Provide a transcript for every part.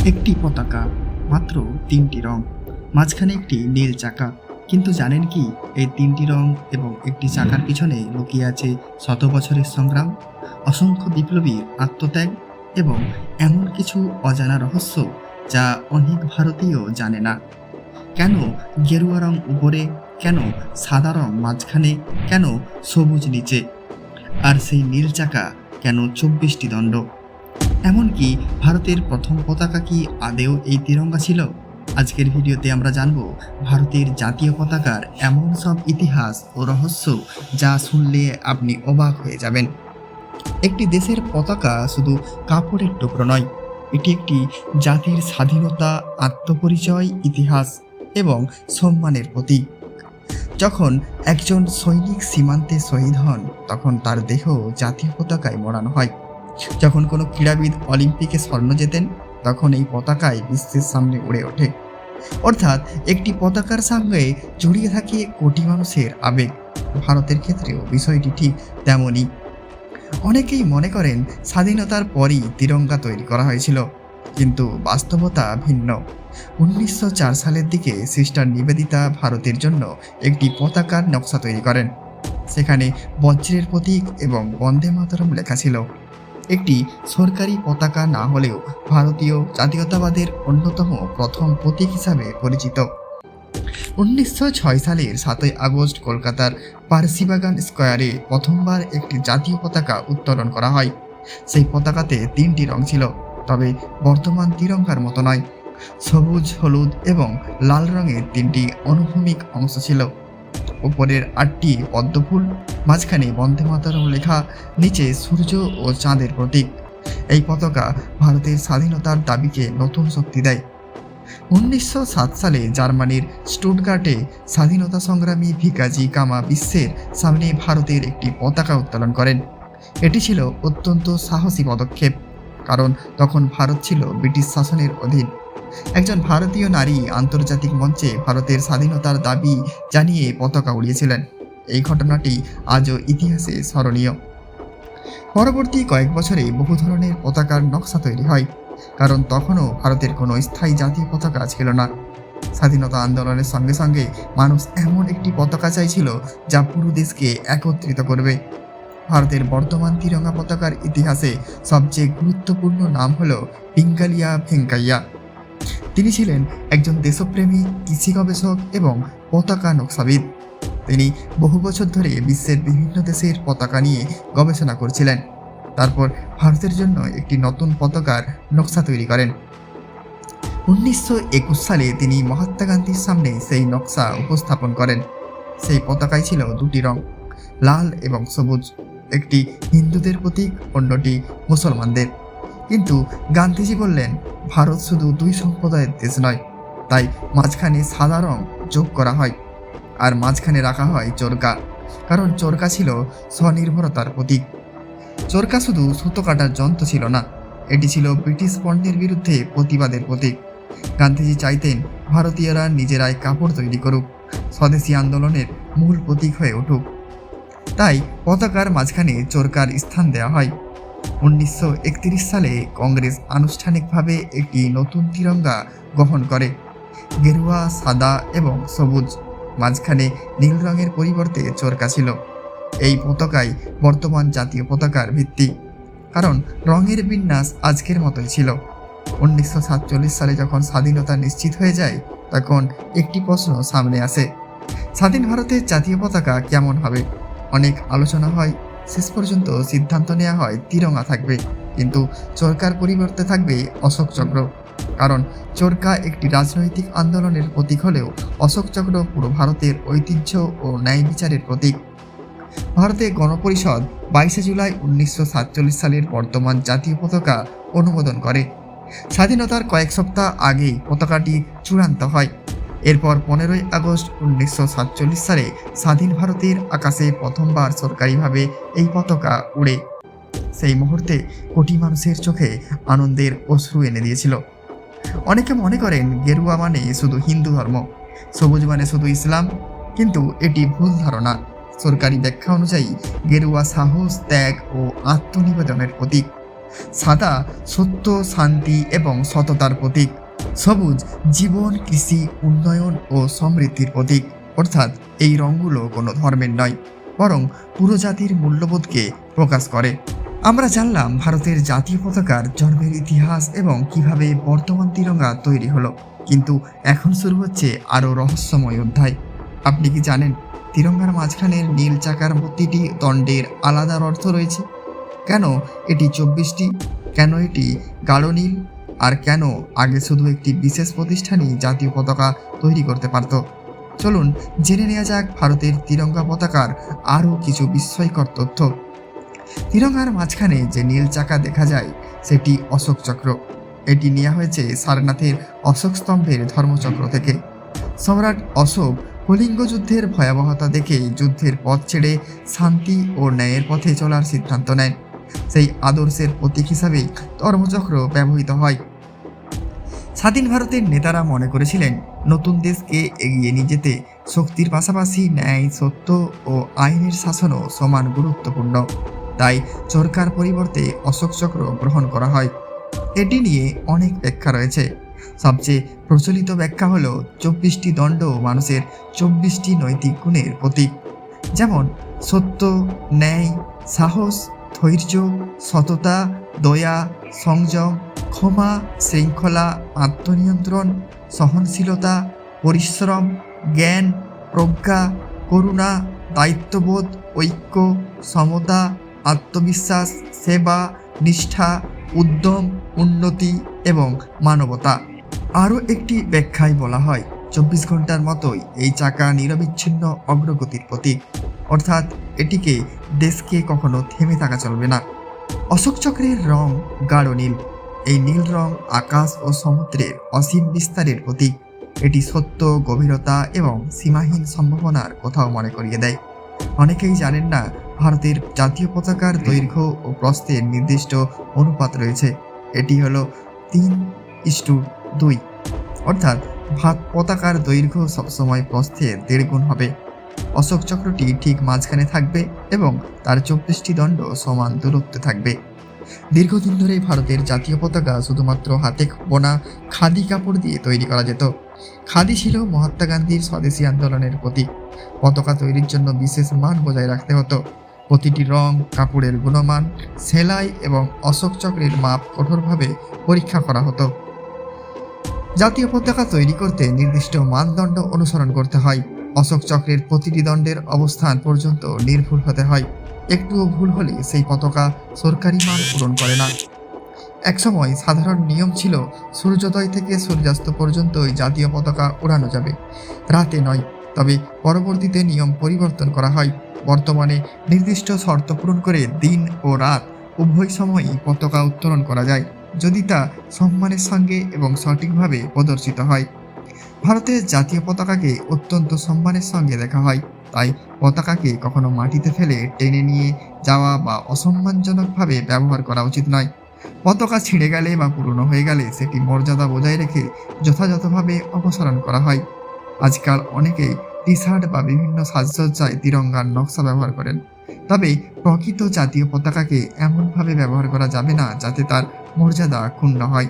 একটি পতাকা, মাত্র ৩টি রং, মাঝখানে একটি নীল চাকা। কিন্তু জানেন কি, এই ৩টি রং এবং একটি চাকার পিছনে লুকিয়ে আছে শত বছরের সংগ্রাম, অসংখ্য বিপ্লবীর আত্মত্যাগ এবং এমন কিছু অজানা রহস্য যা অনেক ভারতীয় জানে না। কেন গেরুয়া রং উপরে, কেন সাদা রং মাঝখানে, কেন সবুজ নিচে, আর সেই নীল চাকা কেন ২৪টি দণ্ড? এমনকি ভারতের প্রথম পতাকা কি আদেও এই তিরঙ্গা ছিল? আজকের ভিডিওতে আমরা জানব ভারতের জাতীয় পতাকার এমন সব ইতিহাস ও রহস্য যা শুনলে আপনি অবাক হয়ে যাবেন। একটি দেশের পতাকা শুধু কাপড়ের টুকরো নয়, এটি একটি জাতির স্বাধীনতা, আত্মপরিচয়, ইতিহাস এবং সম্মানের প্রতীক। যখন একজন সৈনিক সীমান্তে শহীদ হন, তখন তার দেহ জাতীয় পতাকায় মোড়ানো হয়। যখন কোনো ক্রীড়াবিদ অলিম্পিকে স্বর্ণ জেতেন, তখন এই পতাকায় বিশ্বের সামনে উড়ে ওঠে। অর্থাৎ একটি পতাকার সঙ্গে জড়িয়ে থাকে কোটি মানুষের আবেগ। ভারতের ক্ষেত্রেও বিষয়টি ঠিক তেমনই। অনেকেই মনে করেন স্বাধীনতার পরই তিরঙ্গা তৈরি করা হয়েছিল, কিন্তু বাস্তবতা ভিন্ন। ১৯০৪ সালের দিকে সিস্টার নিবেদিতা ভারতের জন্য একটি পতাকার নকশা তৈরি করেন। সেখানে বজ্রের প্রতীক এবং বন্দে মাতরম লেখা ছিল। একটি সরকারি পতাকা না হলেও ভারতীয় জাতীয়তাবাদের অন্যতম প্রথম প্রতীক হিসাবে পরিচিত। ১৯০৬ সালের ৭ই আগস্ট কলকাতার পারসিবাগান স্কোয়ারে প্রথমবার একটি জাতীয় পতাকা উত্তোলন করা হয়। সেই পতাকাতে ৩টি রং ছিল, তবে বর্তমান তিরঙ্গার মতো নয়। সবুজ, হলুদ এবং লাল রঙের ৩টি অনুভূমিক অংশ ছিল। উপরের ৮টি পদ্মফুল, মাঝখানে বন্দে মাতরম লেখা, নিচে সূর্য ও চাঁদের প্রতীক। এই পতাকা ভারতের স্বাধীনতার দাবিকে নতুন শক্তি দেয়। ১৯০৭ সালে জার্মানির স্টুটগার্টে স্বাধীনতা সংগ্রামী ভিকাজি কামা বিশ্বের সামনে ভারতের একটি পতাকা উত্তোলন করেন। এটি ছিল অত্যন্ত সাহসী পদক্ষেপ, কারণ তখন ভারত ছিল ব্রিটিশ শাসনের অধীন। একজন ভারতীয় নারী আন্তর্জাতিক মঞ্চে ভারতের স্বাধীনতার দাবি জানিয়ে পতাকা উড়িয়েছিলেন। এই ঘটনাটি আজও ইতিহাসে স্মরণীয়। পরবর্তী কয়েক বছরে বহু ধরনের পতাকার নকশা তৈরি হয়, কারণ তখনও ভারতের কোনো স্থায়ী জাতীয় পতাকা ছিল না। স্বাধীনতা আন্দোলনের সঙ্গে সঙ্গে মানুষ এমন একটি পতাকা চাইছিল যা পুরো দেশকে একত্রিত করবে। ভারতের বর্তমান তিরঙ্গা পতাকার ইতিহাসে সবচেয়ে গুরুত্বপূর্ণ নাম হল পিঙ্গালিয়া ভেঙ্কাইয়া। তিনি ছিলেন একজন দেশপ্রেমী, কৃষি গবেষক এবং পতাকা নকশাবিদ। তিনি বহু বছর ধরে বিশ্বের বিভিন্ন দেশের পতাকা নিয়ে গবেষণা করছিলেন। তারপর ভারতের জন্য একটি নতুন পতাকার নকশা তৈরি করেন। ১৯২১ সালে তিনি মহাত্মা গান্ধীর সামনে সেই নকশা উপস্থাপন করেন। সেই পতাকায় ছিল ২টি রং, লাল এবং সবুজ। একটি হিন্দুদের প্রতীক, অন্যটি মুসলমানদের। কিন্তু গান্ধীজি বললেন, ভারত শুধু ২ সম্প্রদায়ের দেশ নয়, তাই মাঝখানে সাদা রং যোগ করা হয়, আর মাঝখানে রাখা হয় চরকা, কারণ চরকা ছিল স্বনির্ভরতার প্রতীক। চরকা শুধু সুতো কাটার যন্ত্র ছিল না, এটি ছিল ব্রিটিশ পণ্যের বিরুদ্ধে প্রতিবাদের প্রতীক। গান্ধীজি চাইতেন ভারতীয়রা নিজেরাই কাপড় তৈরি করুক, স্বদেশী আন্দোলনের মূল প্রতীক হয়ে উঠুক। তাই পতাকার মাঝখানে চরকার স্থান দেওয়া হয়। ১৯৩১ সালে কংগ্রেস আনুষ্ঠানিকভাবে একটি নতুন তিরঙ্গা গ্রহণ করে, গেরুয়া, সাদা এবং সবুজ। মাঝখানে নীল রঙের পরিবর্তে চরকা ছিল। এই পতাকাই বর্তমান জাতীয় পতাকার ভিত্তি, কারণ রঙের বিন্যাস আজকের মতোই ছিল। ১৯৪৭ সালে যখন স্বাধীনতা নিশ্চিত হয়ে যায়, তখন একটি প্রশ্ন সামনে আসে, স্বাধীন ভারতের জাতীয় পতাকা কেমন হবে? অনেক আলোচনা হয়, শেষ পর্যন্ত সিদ্ধান্ত নেওয়া হয় তিরঙ্গা থাকবে, কিন্তু চরকার পরিবর্তে থাকবে অশোক চক্র। কারণ চরকা একটি রাজনৈতিক আন্দোলনের প্রতীক হলেও অশোক চক্র পুরো ভারতের ঐতিহ্য ও ন্যায় বিচারের প্রতীক। ভারতের গণপরিষদ ২২শে জুলাই ১৯৪৭ সালের বর্তমান জাতীয় পতাকা অনুমোদন করে। স্বাধীনতার কয়েক সপ্তাহ আগেই পতাকাটি চূড়ান্ত হয়। এরপর ১৫ই আগস্ট ১৯৪৭ সালে স্বাধীন ভারতের আকাশে প্রথমবার সরকারিভাবে এই পতাকা উড়ে। সেই মুহূর্তে কোটি মানুষের চোখে আনন্দের অশ্রু এনে দিয়েছিল। অনেকে মনে করেন গেরুয়া মানে শুধু হিন্দু ধর্ম, সবুজ মানে শুধু ইসলাম, কিন্তু এটি ভুল ধারণা। সরকারি ব্যাখ্যা অনুযায়ী গেরুয়া সাহস, ত্যাগ ও আত্মনিবেদনের প্রতীক। সাদা সত্য, শান্তি এবং সততার প্রতীক। সবুজ জীবন, কৃষি, উন্নয়ন ও সমৃদ্ধির প্রতীক। অর্থাৎ এই রঙগুলো কোনো ধর্মের নয়, বরং পুরো জাতির মূল্যবোধকে প্রকাশ করে। আমরা জানলাম ভারতের জাতীয় পতাকার জন্মের ইতিহাস এবং কিভাবে বর্তমান তিরঙ্গা তৈরি হলো। কিন্তু এখন শুরু হচ্ছে আরও রহস্যময় অধ্যায়। আপনি কি জানেন তিরঙ্গার মাঝখানের নীল চাকার প্রতিটি দণ্ডের আলাদা অর্থ রয়েছে? কেন এটি 24টি? কেন এটি গাঢ় নীল? আর কেন আগে শুধু একটি বিশেষ প্রতিষ্ঠানই জাতীয় পতাকা তৈরি করতে পারত? চলুন জেনে নেওয়া যাক ভারতের তিরঙ্গা পতাকার আরও কিছু বিস্ময়কর তথ্য। তিরঙ্গার মাঝখানে যে নীল চাকা দেখা যায় সেটি অশোক চক্র। এটি নেওয়া হয়েছে সারনাথের অশোক স্তম্ভের ধর্মচক্র থেকে। সম্রাট অশোক কলিঙ্গ যুদ্ধের ভয়াবহতা দেখে যুদ্ধের পথ ছেড়ে শান্তি ও ন্যায়ের পথে চলার সিদ্ধান্ত নেন। সেই আদর্শের প্রতীক হিসাবেই ধর্মচক্র ব্যবহৃত হয়। স্বাধীন ভারতের নেতারা মনে করেছিলেন নতুন দেশকে এগিয়ে নিয়ে যেতে শক্তির পাশাপাশি ন্যায়, সত্য ও আইনের শাসনও সমান গুরুত্বপূর্ণ। তাই চরকার পরিবর্তে অশোক চক্র গ্রহণ করা হয়। এটি নিয়ে অনেক ব্যাখ্যা রয়েছে। সবচেয়ে প্রচলিত ব্যাখ্যা হল 24টি দণ্ড মানুষের 24টি নৈতিক গুণের প্রতীক, যেমন সত্য, ন্যায়, সাহস, ধৈর্য, সততা, দয়া, সংযম, ক্ষমা, শৃঙ্খলা, আত্মনিয়ন্ত্রণ, সহনশীলতা, পরিশ্রম, জ্ঞান, প্রজ্ঞা, করুণা, দায়িত্ববোধ, ঐক্য, সমতা, আত্মবিশ্বাস, সেবা, নিষ্ঠা, উদ্যম, উন্নতি এবং মানবতা। আরও একটি ব্যাখ্যায় বলা হয় 24 ঘন্টার মতোই এই চাকা নিরবিচ্ছিন্ন অগ্রগতির প্রতীক। অর্থাৎ এটিকে দেশকে কখনো থেমে থাকা চলবে না। অশোক চক্রের রং গাঢ় নীল। এই নীল রং আকাশ ও সমুদ্রের অসীম বিস্তারের প্রতীক। এটি সত্য, গভীরতা এবং সীমাহীন সম্ভাবনার কথাও মনে করিয়ে দেয়। অনেকেই জানেন না ভারতের জাতীয় পতাকার দৈর্ঘ্য ও প্রস্থের নির্দিষ্ট অনুপাত রয়েছে। এটি হলো 3:2। অর্থাৎ পতাকার দৈর্ঘ্য সবসময় প্রস্থের 1.5 গুণ হবে। অশোক চক্রটি ঠিক মাঝখানে থাকবে এবং তার 24টি দণ্ড সমান দূরত্বে থাকবে। দীর্ঘদিন ধরে ভারতের জাতীয় পতাকা শুধুমাত্র হাতে বোনা খাদি কাপড় দিয়ে তৈরি করা যেত। খাদি ছিল মহাত্মা গান্ধীর স্বদেশী আন্দোলনের প্রতীক। পতাকা তৈরির জন্য বিশেষ মান বজায় রাখতে হতো। প্রতিটি রং, কাপড়ের গুণমান, সেলাই এবং অশোক চক্রের মাপ কঠোরভাবে পরীক্ষা করা হতো। জাতীয় পতাকা তৈরি করতে নির্দিষ্ট মানদণ্ড অনুসরণ করতে হয়। অশোক চক্রের প্রতিটি দণ্ডের অবস্থান পর্যন্ত নির্ভুল হতে হয়। একটুও ভুল হলে সেই পতাকা সরকারি মান পূরণ করে না। একসময় সাধারণ নিয়ম ছিল সূর্যোদয় থেকে সূর্যাস্ত পর্যন্তই জাতীয় পতাকা উড়ানো যাবে, রাতে নয়। তবে পরবর্তীতে নিয়ম পরিবর্তন করা হয়। বর্তমানে নির্দিষ্ট শর্ত পূরণ করে দিন ও রাত উভয় সময়ই পতাকা উত্তোলন করা যায়, যদি তা সম্মানের সঙ্গে এবং সঠিকভাবে প্রদর্শিত হয়। ভারতের জাতীয় পতাকাকে অত্যন্ত সম্মানের সঙ্গে দেখা হয়। তাই পতাকাকে কখনো মাটিতে ফেলে টেনে নিয়ে যাওয়া বা অসম্মানজনকভাবে ব্যবহার করা উচিত নয়। পতাকা ছিঁড়ে গেলে বা পুরনো হয়ে গেলে সেটি মর্যাদা বজায় রেখে যথাযথভাবে অপসারণ করা হয়। আজকাল অনেকেই টি শার্ট বা বিভিন্ন সাজসজ্জায় তিরঙ্গার নকশা ব্যবহার করেন। তবে প্রকৃত জাতীয় পতাকাকে এমনভাবে ব্যবহার করা যাবে না যাতে তার মর্যাদা ক্ষুণ্ণ হয়।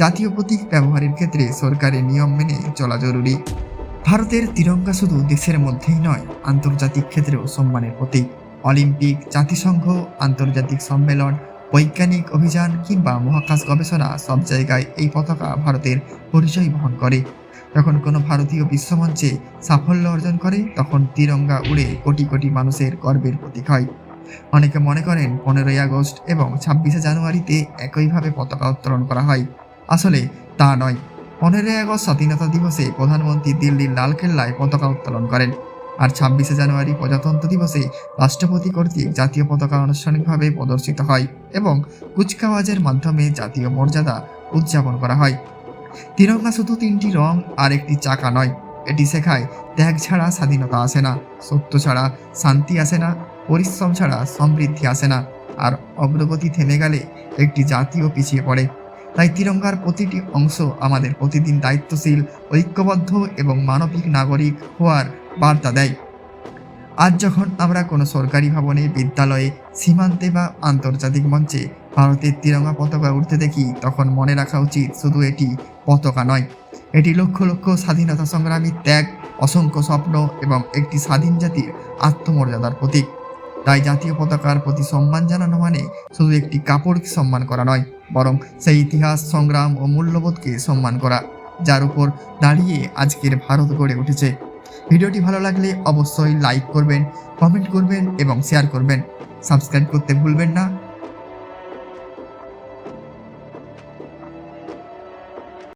জাতীয় প্রতীক ব্যবহারের ক্ষেত্রে সরকারের নিয়ম মেনে চলা জরুরি। ভারতের তিরঙ্গা শুধু দেশের মধ্যেই নয়, আন্তর্জাতিক ক্ষেত্রেও সম্মানের প্রতীক। অলিম্পিক, জাতিসংঘ, আন্তর্জাতিক সম্মেলন, বৈজ্ঞানিক অভিযান কিংবা মহাকাশ গবেষণা সব জায়গায় এই পতাকা ভারতের পরিচয় বহন করে। যখন কোনো ভারতীয় বিশ্বমঞ্চে সাফল্য অর্জন করে তখন তিরঙ্গা উড়ে কোটি কোটি মানুষের গর্বের প্রতীক হয়। অনেকে মনে করেন 15ই আগস্ট এবং 26শে জানুয়ারিতে একইভাবে পতাকা উত্তোলন করা হয়। আসলে তা নয়। 15ই আগস্ট স্বাধীনতা দিবসে প্রধানমন্ত্রী দিল্লির লালকেল্লায় পতাকা উত্তোলন করেন, আর 26শে জানুয়ারি প্রজাতন্ত্র দিবসে রাষ্ট্রপতি কর্তৃক জাতীয় পতাকা আনুষ্ঠানিকভাবে প্রদর্শিত হয় এবং কুচকাওয়াজের মাধ্যমে জাতীয় মর্যাদা উদযাপন করা হয়। তিরঙ্গা শুধু 3টি রং আর একটি চাকা নয়, এটি শেখায় ত্যাগ ছাড়া স্বাধীনতা আসে না, সত্য ছাড়া শান্তি আসে না, পরিশ্রম ছাড়া সমৃদ্ধি আসে না, আর অগ্রগতি থেমে গেলে একটি জাতিও পিছিয়ে পড়ে। তাই তিরঙ্গার প্রতিটি অংশ আমাদের প্রতিদিন দায়িত্বশীল, ঐক্যবদ্ধ এবং মানবিক নাগরিক হওয়ার বার্তা দেয়। আজ যখন আমরা কোনো সরকারি ভবনে, বিদ্যালয়ে, সীমান্তে বা আন্তর্জাতিক মঞ্চে ভারতের তিরঙ্গা পতাকা উঠতে দেখি তখন মনে রাখা উচিত শুধু এটি পতাকা নয়, এটি লক্ষ লক্ষ স্বাধীনতা সংগ্রামীর ত্যাগ, অসংখ্য স্বপ্ন এবং একটি স্বাধীন জাতির আত্মমর্যাদার প্রতীক। তাই জাতীয় পতাকার প্রতি সম্মান জানানো মানে শুধু একটি কাপড়কে সম্মান করা নয়, বরং সেই ইতিহাস, সংগ্রাম ও মূল্যবোধকে সম্মান করা যার উপর দাঁড়িয়ে আজকের ভারত গড়ে উঠেছে। ভিডিওটি ভালো লাগলে অবশ্যই লাইক করবেন, কমেন্ট করবেন এবং শেয়ার করবেন। সাবস্ক্রাইব করতে ভুলবেন না